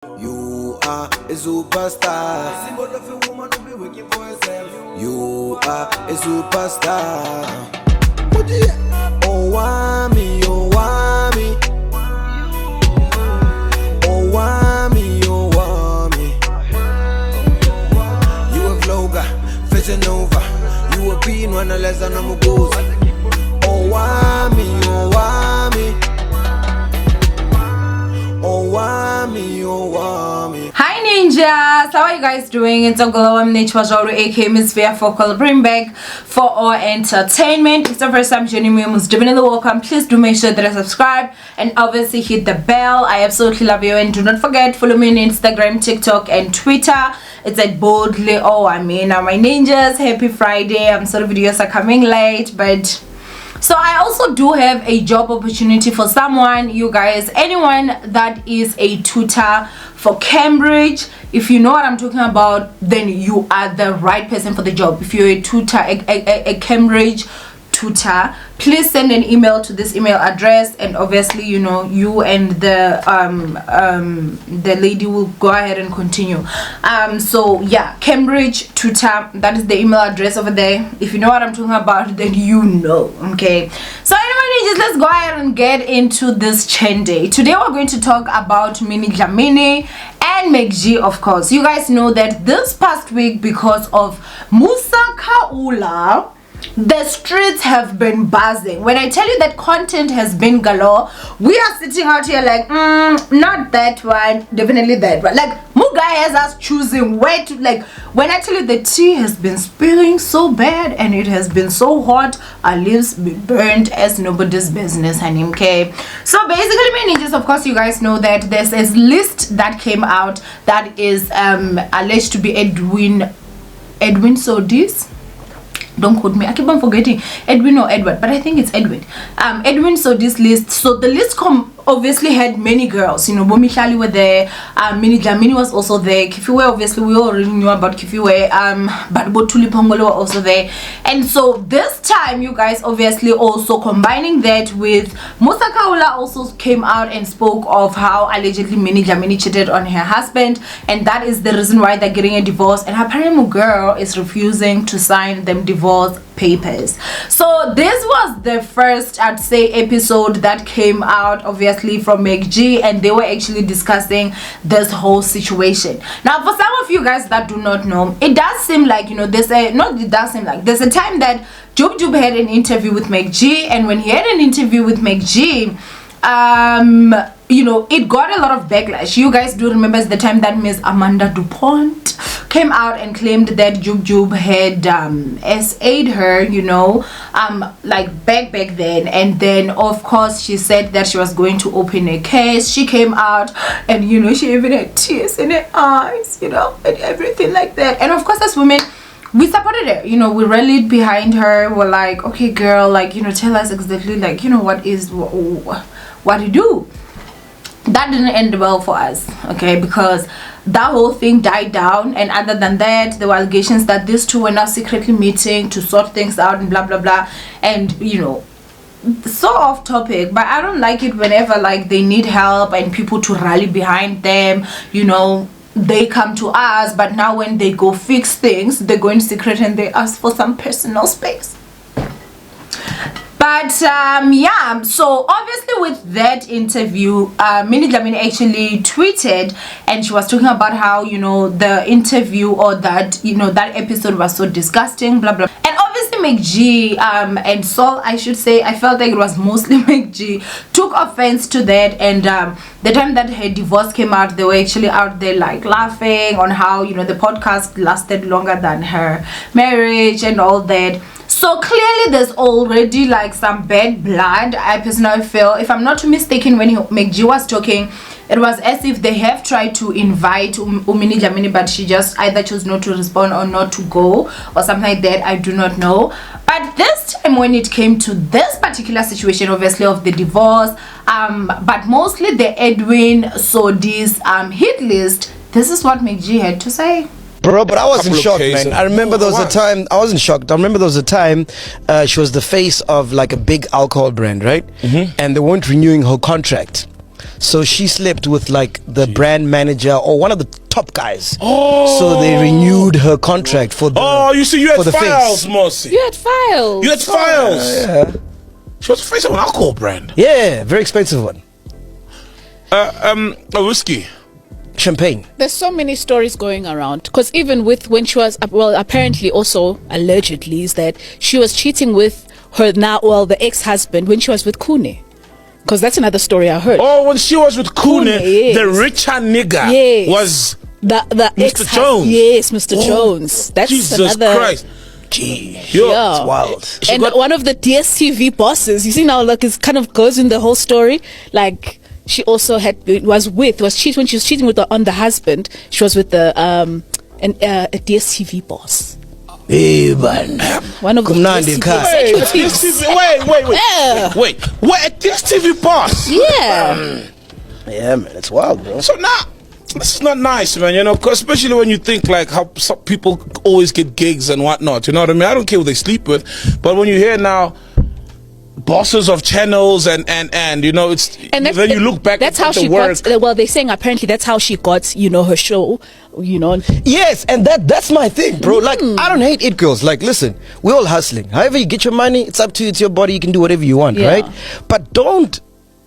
You are a superstar. Symbol of a woman who be working for herself. You are a superstar. Owamie, Owamie. Owamie, Owamie. You a vlogger, fashion over. You a being one less than a mugozi. Owamie, Owamie. Owamie, Owamie. Hi ninjas, how are you guys doing? It's Owamie aka Miss Fair Focal. Bring back for our entertainment. If it's the first time joining me, most definitely welcome. Please do make sure that I subscribe and obviously hit the bell. I absolutely love you, and do not forget, follow me on Instagram, TikTok and Twitter. It's at boldly Owamie. Now my ninjas, happy Friday. I'm sorry videos are coming late, but so I also do have a job opportunity for someone, you guys, anyone that is a tutor for Cambridge. If you know what I'm talking about, then you are the right person for the job. If you're a tutor, a Cambridge tutor, please send an email to this email address, and obviously, you know, you and the lady will go ahead and continue. So yeah, Cambridge tutor, that is the email address over there. If you know what I'm talking about, then you know. Okay, so anyway, just let's go ahead and get into this Chende. Today we're going to talk about Minnie Dlamini and McG. Of course, you guys know that this past week, because of Musa Kaula, the streets have been buzzing. When I tell you that content has been galore, we are sitting out here like, not that one, definitely that one. Like, Muga has us choosing where to, like, when I tell you the tea has been spilling so bad and it has been so hot, our lips be burned as nobody's business, honey. Okay, so basically, my ninjas, of course, you guys know that there's a list that came out that is alleged to be Edwin Sodis. Don't quote me, I keep on forgetting Edwin or Edward, but I think it's Edwin. Edwin. So this list, so the list obviously had many girls. You know, Bomihlali were there, Minnie Dlamini was also there, Kifiwe, obviously we already knew about Kifiwe, but Botuli Pongolo were also there. And so this time, you guys, obviously also combining that with Musa Kaula also came out and spoke of how allegedly Minnie Dlamini cheated on her husband, and that is the reason why they're getting a divorce, and apparently girl is refusing to sign them divorce papers. So this was the first, I'd say, episode that came out obviously from McG, and they were actually discussing this whole situation. Now, for some of you guys that do not know, it does seem like, you know, there's a time that Jub had an interview with McG, and when he had an interview with McG, you know, it got a lot of backlash. You guys do remember it's the time that Miss Amanda DuPont came out and claimed that Jub had SA'd her, you know, like back then, and then of course she said that she was going to open a case. She came out and, you know, she even had tears in her eyes, you know, and everything like that. And of course, as women, we supported her, you know, we rallied behind her. We're like, okay girl, like, you know, tell us exactly, like, you know, what you do. That didn't end well for us, okay, because that whole thing died down. And other than that, there were allegations that these two were now secretly meeting to sort things out and blah blah blah. And, you know, so off topic, but I don't like it whenever, like, they need help and people to rally behind them, you know, they come to us, but now when they go fix things, they go in secret and they ask for some personal space. But yeah, so obviously with that interview, Minnie Dlamini actually tweeted, and she was talking about how, you know, the interview, or that, you know, that episode was so disgusting, blah blah. And obviously McG and Saul, I should say, I felt like it was mostly McG, took offense to that. And the time that her divorce came out, they were actually out there like laughing on how, you know, the podcast lasted longer than her marriage and all that. So clearly there's already like some bad blood. I personally feel, if I'm not too mistaken, when McG was talking, it was as if they have tried to invite Minnie Dlamini, but she just either chose not to respond or not to go or something like that. I do not know. But this time when it came to this particular situation, obviously of the divorce, but mostly the Edwin Sodis hit list, this is what McG had to say. Bro, but I wasn't shocked, man. I remember there was a time, I wasn't shocked. I remember there was a time she was the face of like a big alcohol brand, right? And they weren't renewing her contract. So she slept with like the brand manager or one of the top guys. Oh. So they renewed her contract for the. Oh, you see, you had files, face. Mossy. You had files. You had files. Yeah. She was facing an alcohol brand. Yeah, very expensive one. A whiskey. Champagne. There's so many stories going around because even with when she was apparently also allegedly is that she was cheating with her the ex-husband when she was with Kune, because that's another story I heard. Oh, when she was with Kune, yes. the richer nigga was the Mr. Jones. Yes, Mr. Jones. That's Jesus another. Christ. Gee, Yeah. it's wild. And one of the DSTV bosses, you see now, like it kind of goes in the whole story. Like she also was cheating when she was cheating with on the husband. She was with the a DSTV boss. Hey, man. One of the Kumnandi car. Wait, what a DSTV boss? Yeah. Yeah, man, it's wild, bro. So now, this is not nice, man, you know, 'cause especially when you think like how some people always get gigs and whatnot, you know what I mean? I don't care who they sleep with, but when you hear now bosses of channels and you know, it's And then you look back that's at how the she work. got they're saying apparently that's how she got, you know, her show, you know. Yes, and that's my thing, bro. Like, I don't hate it, girls. Like, listen, we're all hustling. However you get your money, it's up to you. It's your body. You can do whatever you want, Yeah. right? But don't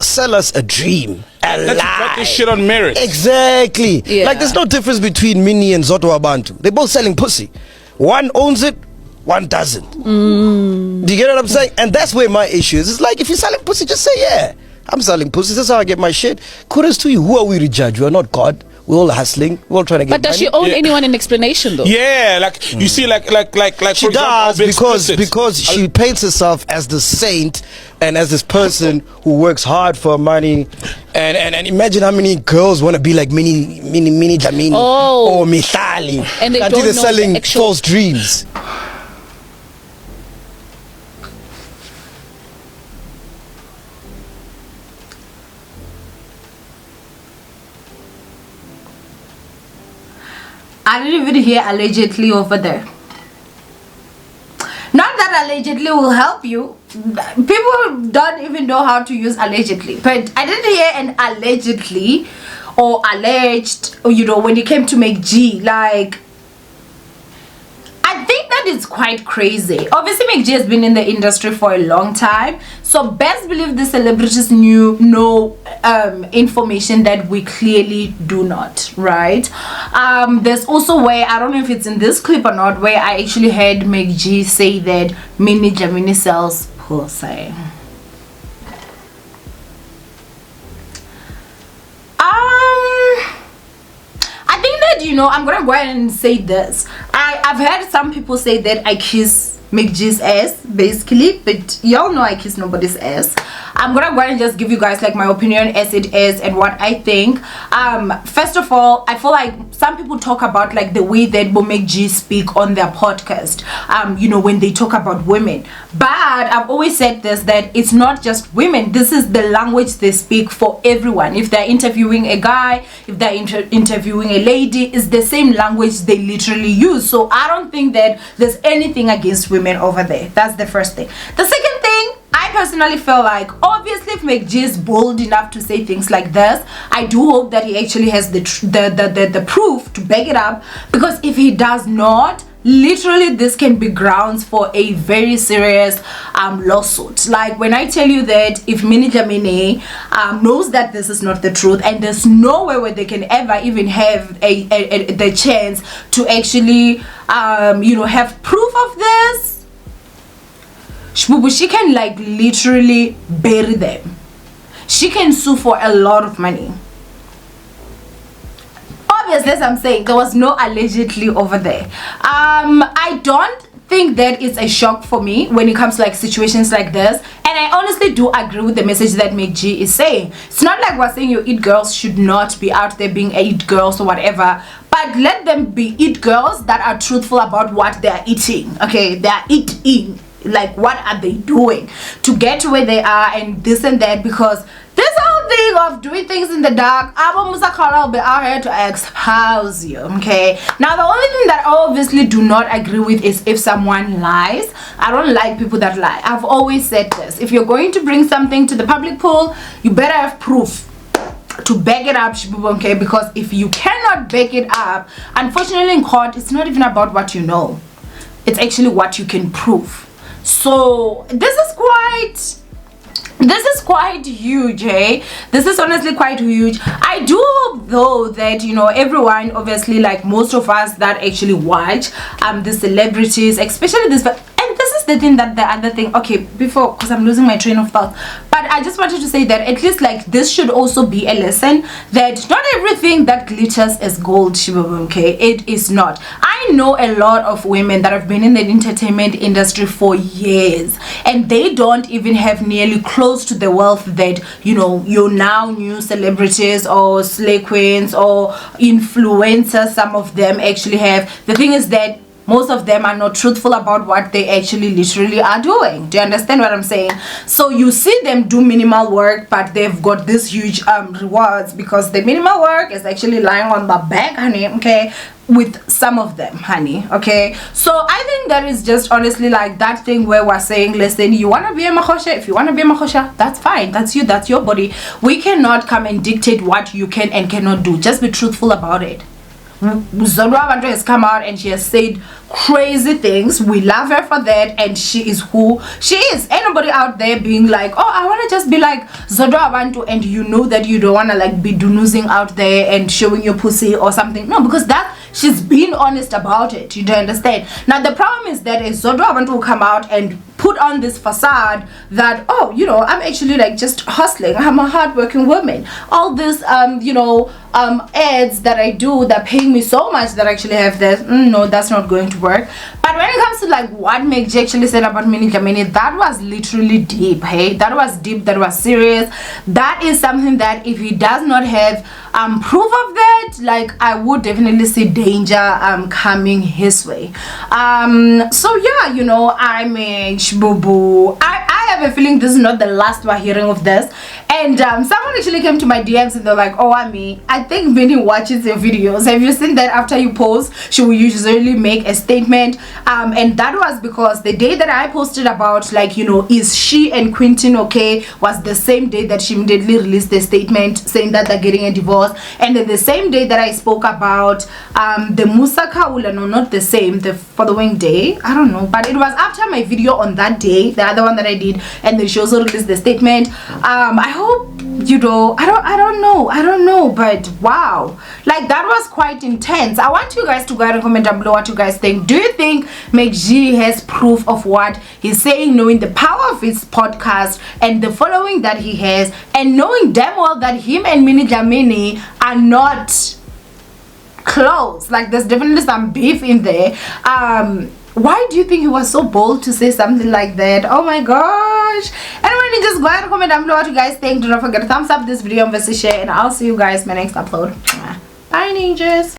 sell us a dream, a Let's lie. put this shit on merit. Exactly. Yeah. Like, there's no difference between Minnie and Zoto Abantu. They're both selling pussy. One owns it, one doesn't. Do you get what I'm saying? And that's where my issue is. It's like, if you're selling pussy, just say, yeah, I'm selling pussy. That's how I get my shit. Kudos to you. Who are we to judge? We're not God. We're all hustling. We're all trying to get But does money. she own anyone in explanation though? Yeah, like you see, like She for example, does Vince Vincent. because she paints herself as the saint and as this person who works hard for money. And imagine how many girls want to be like Minnie Dlamini or Mihlali. And they until don't they're know selling the actual- false dreams. I didn't even hear allegedly over there. Not that allegedly will help you. People don't even know how to use allegedly. But I didn't hear an allegedly or alleged, or, you know, when it came to make G. Like, I think that is quite crazy. Obviously, McG has been in the industry for a long time, so best believe the celebrities know information that we clearly do not, right? There's also where, I don't know if it's in this clip or not, where I actually heard McG say that Minnie Dlamini sells pussy. I think that, you know, I'm gonna go ahead and say this. I've heard some people say that I kiss McG's ass, basically, but y'all know I kiss nobody's ass. I'm gonna go ahead and just give you guys like my opinion as it is and what I think. First of all, I feel like some people talk about like the way that McG speak on their podcast, you know, when they talk about women. But I've always said this, that it's not just women. This is the language they speak for everyone. If they're interviewing a guy, if they're interviewing a lady, it's the same language they literally use. So I don't think that there's anything against women over there. That's the first thing. The second thing, I personally feel like, obviously, if McG is bold enough to say things like this, I do hope that he actually has the proof to back it up, because if he does not, literally this can be grounds for a very serious lawsuit. Like, when I tell you that if Minnie Dlamini knows that this is not the truth, and there's no way where they can ever even have the chance to actually you know, have proof of this, she can like literally bury them. She can sue for a lot of money. Obviously, as I'm saying, there was no allegedly over there. I don't think that it's a shock for me when it comes to like situations like this, and I honestly do agree with the message that McG is saying. It's not like we're saying your it girls should not be out there being it girls or whatever, but let them be it girls that are truthful about what they're eating. Okay, they're eating, like what are they doing to get to where they are and this and that, because this whole thing of doing things in the dark, will be out here to expose you. Okay, now the only thing that I obviously do not agree with is if someone lies. I don't like people that lie. I've always said this: if you're going to bring something to the public pool, you better have proof. to back it up, okay? Because if you cannot back it up, unfortunately in court, it's not even about what you know. It's actually what you can prove. So this is quite huge, eh? This is honestly quite huge. I do hope though that, you know, everyone, obviously, like most of us that actually watch the celebrities, especially this, and this is the thing, that the other thing, okay, before, because I'm losing my train of thought, but I just wanted to say that at least like this should also be a lesson that not everything that glitters is gold, okay? It is not. I know a lot of women that have been in the entertainment industry for years, and they don't even have nearly close to the wealth that, you know, your now new celebrities or slay queens or influencers, some of them actually have. The thing is that most of them are not truthful about what they actually literally are doing. Do you understand what I'm saying? So you see them do minimal work, but they've got this huge rewards because the minimal work is actually lying on the back, honey, okay? With some of them, honey, okay? So I think that is just honestly like that thing where we're saying, listen, you want to be a mahosha, if you want to be a mahosha, that's fine, that's you, that's your body. We cannot come and dictate what you can and cannot do. Just be truthful about it. Zodwa Bantu has come out and she has said crazy things. We love her for that, and she is who she is. Ain't nobody out there being like, oh, I want to just be like Zodwa Bantu, and you know that you don't want to like be doozing out there and showing your pussy or something. No, because that she's being honest about it. You don't understand. Now the problem is that Zodwa Bantu will come out and put on this facade that, oh, you know, I'm actually like just hustling, I'm a hardworking woman. All this you know, ads that I do that paying me so much that I actually have this, no, that's not going to work. But when it comes to like what Meg J actually said about Minnie Dlamini, that was literally deep, hey? That was deep, that was serious. That is something that if he does not have proof of that, like I would definitely see danger coming his way. So yeah, you know, I mean, boo-boo, I have a feeling this is not the last we're hearing of this. And someone actually came to my DMs and they're like, Owamie, I think Minnie watches your videos. Have you seen that after you post, she will usually make a statement? And that was because the day that I posted about, like, you know, is she and Quentin okay, was the same day that she immediately released a statement saying that they're getting a divorce. And then the same day that I spoke about the Musa Kaula, no, not the same, the following day, I don't know, but it was after my video on that day, the other one that I did, and then she also released the statement. I hope, you know, I don't know, but wow, like that was quite intense. I want you guys to go ahead and comment down below what you guys think. Do you think Meg J has proof of what he's saying, knowing the power of his podcast and the following that he has, and knowing damn well that him and Minnie Dlamini are not close? Like there's definitely some beef in there. Why do you think he was so bold to say something like that? Oh my gosh. Anyway, just go ahead and comment down below what you guys think. Do not forget to thumbs up this video and share, and I'll see you guys in my next upload. Bye, ninjas.